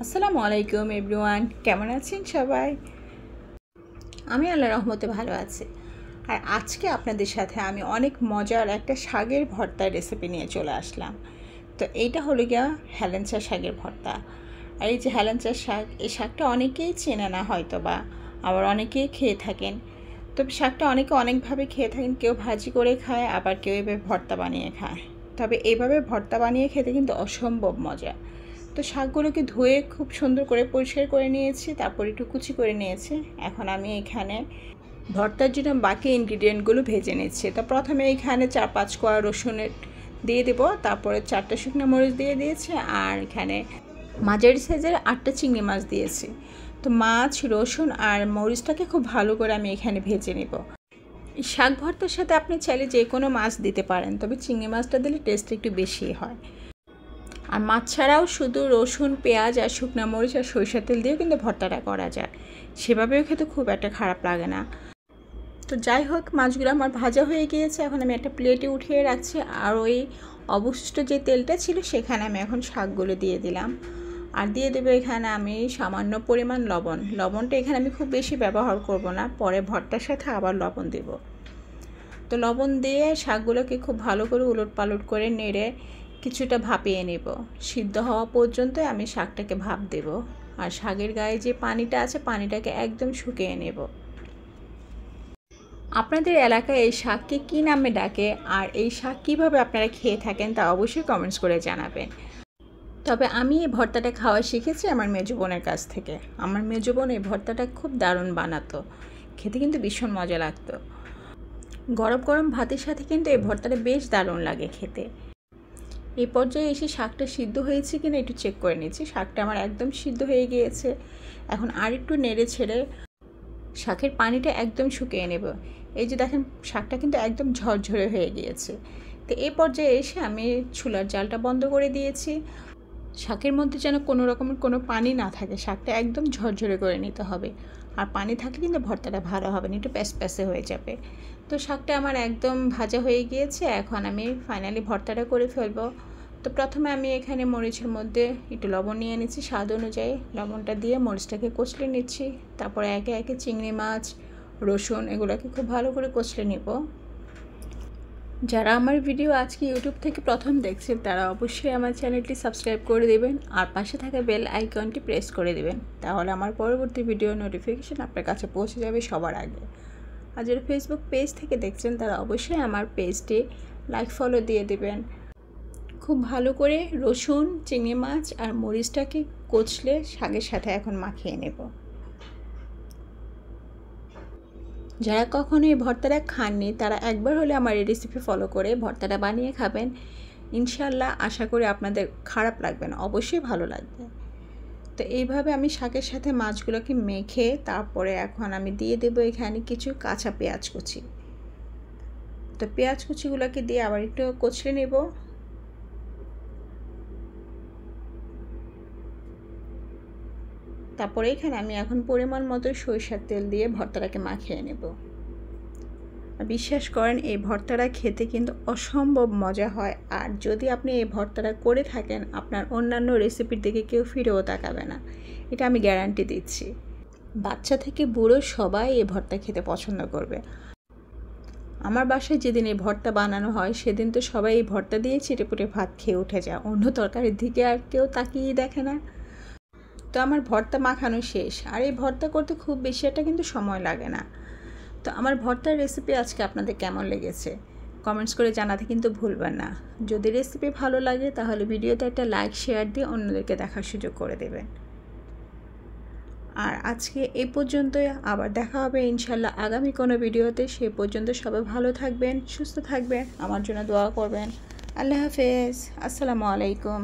আসসালামু আলাইকুম এভরিওয়ান, কেমন আছেন সবাই? আমি আল্লাহর রহমতে ভালো আছি। আর আজকে আপনাদের সাথে আমি অনেক মজার একটা শাকের ভর্তার রেসিপি নিয়ে চলে আসলাম। তো এইটা হলো গিয়া হেলেঞ্চা শাকের ভর্তা। আর এই যে হেলেঞ্চা শাক, এই শাকটা অনেকেই চেনে না হয়তো, বা আবার অনেকেই খেয়ে থাকেন। তবে শাকটা অনেকে অনেকভাবে খেয়ে থাকেন, কেউ ভাজি করে খায়, আবার কেউ এভাবে ভর্তা বানিয়ে খায়। তবে এইভাবে ভর্তা বানিয়ে খেতে কিন্তু অসম্ভব মজা। তো শাকগুলোকে ধুয়ে খুব সুন্দর করে পরিষ্কার করে নিয়েছি, তারপর একটু কুচি করে নিয়েছি। এখন আমি এখানে ভর্তার জন্য বাকি ইনগ্রিডিয়েন্টগুলো ভেজে নিচ্ছি। তো প্রথমে এখানে 4-5 কোয়া রসুনের দিয়ে দেবো, তারপরে 4টা শুকনো মরিচ দিয়ে দিয়েছি, আর এখানে মাঝারি সাইজের 8টা চিংড়ি মাছ দিয়েছি। তো মাছ, রসুন আর মরিচটাকে খুব ভালো করে আমি এখানে ভেজে নেব। শাক ভর্তার সাথে আপনি চাইলে যে কোনো মাছ দিতে পারেন, তবে চিংড়ি মাছটা দিলে টেস্ট একটু বেশি হয়। আর মাছ ছাড়াও শুধু রসুন, পেঁয়াজ আর শুকনো মরিচ আর সরিষার তেল দিয়েও কিন্তু ভর্তাটা করা যায়, সেভাবেও খেতে খুব একটা খারাপ লাগে না। তো যাই হোক, মাছগুলো আমার ভাজা হয়ে গিয়েছে। এখন আমি একটা প্লেটে উঠিয়ে রাখছি, আর ওই অবশিষ্ট যে তেলটা ছিল সেখানে আমি এখন শাকগুলো দিয়ে দিলাম। আর দিয়ে দেবো এখানে আমি সামান্য পরিমাণ লবণ। লবণটা এখানে আমি খুব বেশি ব্যবহার করব না, পরে ভর্তার সাথে আবার লবণ দেব। তো লবণ দিয়ে শাকগুলোকে খুব ভালো করে উলটপালট করে নেড়ে কিছুটা ভাপিয়ে নেব। সিদ্ধ হওয়া পর্যন্ত আমি শাকটাকে ভাপ দেব। আর শাকের গায়ে যে পানিটা আছে, পানিটাকে একদম শুকিয়ে নেব। আপনাদের এলাকায় এই শাককে কী নামে ডাকে, আর এই শাক কীভাবে আপনারা খেয়ে থাকেন তা অবশ্যই কমেন্টস করে জানাবেন। তবে আমি এই ভর্তাটা খাওয়া শিখেছি আমার মেজো বোনের কাছ থেকে। আমার মেজো বোন এই ভর্তাটা খুব দারুণ বানাতো, খেতে কিন্তু ভীষণ মজা লাগতো। গরম গরম ভাতের সাথে কিন্তু এই ভর্তাটা বেশ দারুণ লাগে খেতে। এই পর্যায়ে এসে শাকটা সিদ্ধ হয়েছে কিনা একটু চেক করে নিচ্ছি। শাকটা আমার একদম সিদ্ধ হয়ে গিয়েছে। এখন আর একটু নেড়ে ছেড়ে শাকের পানিটা একদম শুকিয়ে নেব। এই যে দেখেন, শাকটা কিন্তু একদম ঝরঝরে হয়ে গিয়েছে। তো এই পর্যায়ে এসে আমি চুলার জালটা বন্ধ করে দিয়েছি। শাকের মধ্যে যেন কোনো রকমের কোনো পানি না থাকে, শাকটা একদম ঝরঝরে করে নিতে হবে। আর পানি থাকলে কিন্তু ভর্তাটা ভালো হবে না, একটু প্যাসপ্যাসে হয়ে যাবে। তো শাকটা আমার একদম ভাজা হয়ে গিয়েছে। এখন আমি ফাইনালি ভর্তাটা করে ফেলবো। তো প্রথমে আমি এখানে মরিচের মধ্যে একটু লবণ নিয়ে নিচ্ছি, স্বাদ অনুযায়ী লবণটা দিয়ে মরিচটাকে কচলে নিচ্ছি। তারপরে একে একে চিংড়ি মাছ, রসুন এগুলোকে খুব ভালো করে কচলে নিব। যারা আমার ভিডিও আজকে ইউটিউব থেকে প্রথম দেখছেন, তারা অবশ্যই আমার চ্যানেলটি সাবস্ক্রাইব করে দেবেন, আর পাশে থাকা বেল আইকনটি প্রেস করে দেবেন। তাহলে আমার পরবর্তী ভিডিও নোটিফিকেশন আপনার কাছে পৌঁছে যাবে সবার আগে। আর যারা ফেসবুক পেজ থেকে দেখছেন, তারা অবশ্যই আমার পেজটি লাইক ফলো দিয়ে দেবেন। খুব ভালো করে রসুন, চিংড়ি মাছ আর মরিচটাকে কচলে শাকের সাথে এখন মাখিয়ে নেব। যারা কখনো এই ভর্তাটা খাননি, তারা একবার হলে আমার এই রেসিপি ফলো করে ভর্তাটা বানিয়ে খাবেন। ইনশাল্লাহ আশা করি আপনাদের খারাপ লাগবে না, অবশ্যই ভালো লাগবে। তো এইভাবে আমি শাকের সাথে মাছগুলোকে মেখে তারপরে এখন আমি দিয়ে দেবো এখানে কিছু কাঁচা পেঁয়াজ কুচি। তো পেঁয়াজ কুচিগুলোকে দিয়ে আবার একটু কচলে নেব। তারপরে এখানে আমি এখন পরিমাণ মতো সরিষার তেল দিয়ে ভর্তাটাকে মাখিয়ে নেব। বিশ্বাস করেন, এই ভর্তাটা খেতে কিন্তু অসম্ভব মজা হয়। আর যদি আপনি এই ভর্তাটা করে থাকেন, আপনার অন্যান্য রেসিপির দিকে কেউ ফিরেও তাকাবে না, এটা আমি গ্যারান্টি দিচ্ছি। বাচ্চা থেকে বুড়ো সবাই এই ভর্তা খেতে পছন্দ করবে। আমার বাসায় যেদিন এই ভর্তা বানানো হয়, সেদিন তো সবাই এই ভর্তা দিয়ে চিটেপুটে ভাত খেয়ে উঠে যায়, অন্য তরকারির দিকে আর কেউ তাকিয়ে দেখে না। তো আমার ভর্তা মাখানো শেষ। আর এই ভর্তা করতে খুব বেশি একটা কিন্তু সময় লাগে না। তো আমার ভর্তার রেসিপি আজকে আপনাদের কেমন লেগেছে কমেন্টস করে জানাতে কিন্তু ভুলবেন না। যদি রেসিপি ভালো লাগে তাহলে ভিডিওতে একটা লাইক, শেয়ার দিয়ে অন্যদেরকে দেখার সুযোগ করে দেবেন। আর আজকে এই পর্যন্তই, আবার দেখা হবে ইনশাল্লাহ আগামী কোনো ভিডিওতে। সে পর্যন্ত সবাই ভালো থাকবেন, সুস্থ থাকবেন, আমার জন্য দোয়া করবেন। আল্লাহ হাফেজ, আসসালামু আলাইকুম।